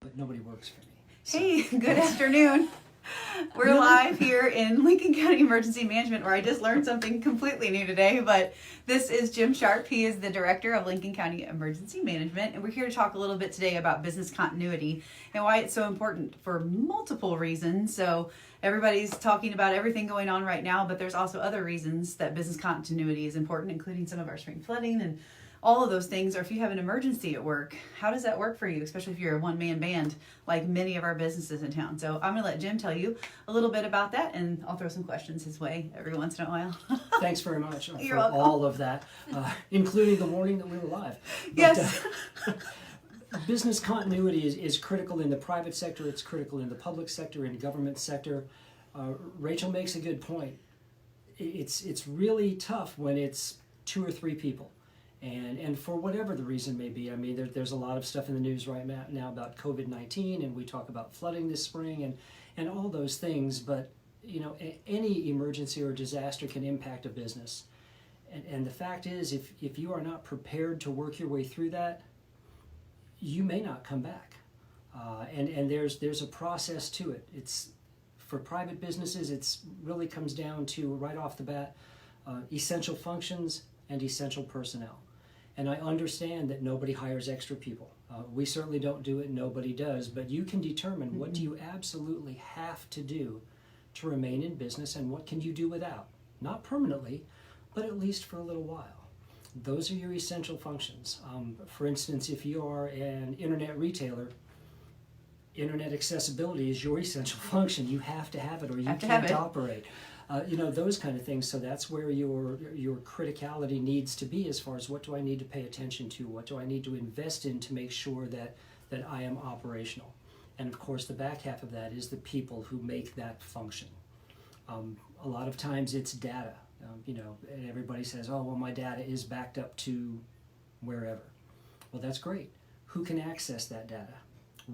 but nobody works for me. So. Hey, good afternoon. We're live here in Lincoln County Emergency Management, where I just learned something completely new today. But this is Jim Sharp. He is the director of Lincoln County Emergency Management, and we're here to talk a little bit today about business continuity and why it's so important for multiple reasons. So everybody's talking about everything going on right now, but there's also other reasons that business continuity is important, including some of our spring flooding and all of those things. Or if you have an emergency at work, how does that work for you, especially if you're a one-man band like many of our businesses in town? So I'm going to let Jim tell you a little bit about that, and I'll throw some questions his way every once in a while. Thanks very much for welcome. all of that, including the warning that we were live. But, Yes. Business continuity is critical in the private sector, it's critical in the public sector, in the government sector. Rachel makes a good point. It's really tough when it's 2 or 3 people. And for whatever the reason may be, I mean, there's a lot of stuff in the news right now about COVID-19, and we talk about flooding this spring and all those things, but you know, any emergency or disaster can impact a business. And the fact is, if you are not prepared to work your way through that, you may not come back. And there's a process to it. It's for private businesses, it's really comes down to, right off the bat, essential functions and essential personnel. And I understand that nobody hires extra people. We certainly don't do it, nobody does, but you can determine what do you absolutely have to do to remain in business and what can you do without. Not permanently, but at least for a little while. Those are your essential functions. For instance, if you are an internet retailer, internet accessibility is your essential function. You have to have it or you can't operate. You know, those kind of things. So that's where your criticality needs to be, as far as what do I need to pay attention to, what do I need to invest in to make sure that I am operational. And of course the back half of that is the people who make that function. A lot of times it's data. You know, and everybody says, oh, well, my data is backed up to wherever. Well, that's great. Who can access that data?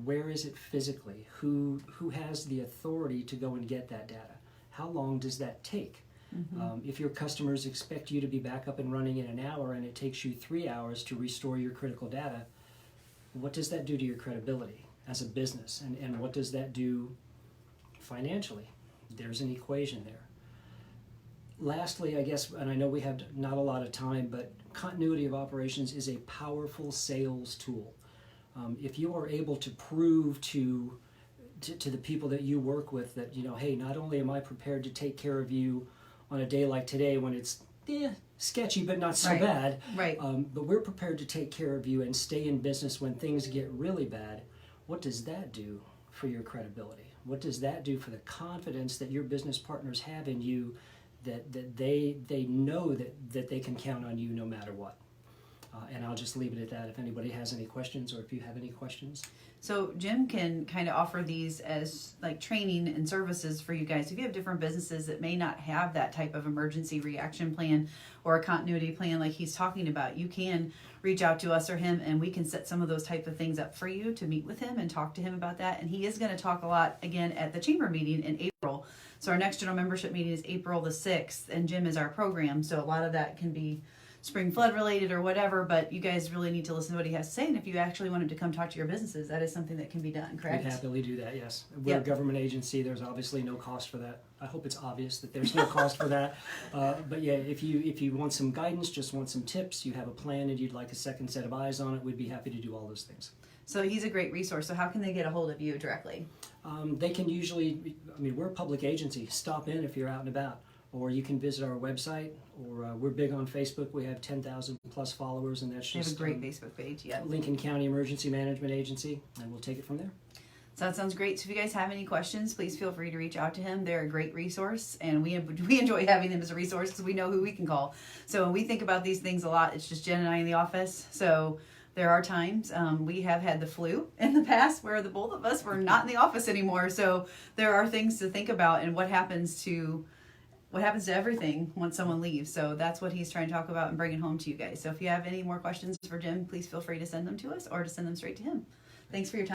Where is it physically? Who has the authority to go and get that data? How long does that take? If your customers expect you to be back up and running in an hour and it takes you 3 hours to restore your critical data, what does that do to your credibility as a business? And what does that do financially? There's an equation there. Lastly, I guess, and I know we have not a lot of time, but continuity of operations is a powerful sales tool. If you are able to prove to the people that you work with that, you know, hey, not only am I prepared to take care of you on a day like today when it's sketchy but not so bad, but we're prepared to take care of you and stay in business when things get really bad, what does that do for your credibility? What does that do for the confidence that your business partners have in you, that they know that they can count on you no matter what? And I'll just leave it at that if anybody has any questions, or if you have any questions. So Jim can kind of offer these as like training and services for you guys. If you have different businesses that may not have that type of emergency reaction plan or a continuity plan like he's talking about, you can reach out to us or him, and we can set some of those type of things up for you to meet with him and talk to him about that. And he is going to talk a lot again at the chamber meeting in April. So our next general membership meeting is April the 6th, and Jim is our program. So a lot of that can be spring flood related or whatever, but you guys really need to listen to what he has to say. And if you actually want him to come talk to your businesses, that is something that can be done, correct? We'd happily do that, yes. We're a government agency. There's obviously no cost for that. I hope it's obvious that there's no cost for that. But yeah, if you want some guidance, just want some tips, you have a plan and you'd like a second set of eyes on it, we'd be happy to do all those things. So he's a great resource. So how can they get a hold of you directly? They can usually, I mean, we're a public agency. Stop in if you're out and about. Or you can visit our website, or we're big on Facebook. We have 10,000 plus followers, and that's just they have a great Facebook page. Yeah, Lincoln County Emergency Management Agency, and we'll take it from there. So that sounds great. So if you guys have any questions, please feel free to reach out to him. They're a great resource, and we enjoy having them as a resource because we know who we can call. So when we think about these things a lot, it's just Jen and I in the office. So there are times we have had the flu in the past where the both of us were not in the office anymore. So there are things to think about, and what happens to everything once someone leaves. So that's what he's trying to talk about and bring it home to you guys. So if you have any more questions for Jim, please feel free to send them to us or to send them straight to him. Thanks for your time.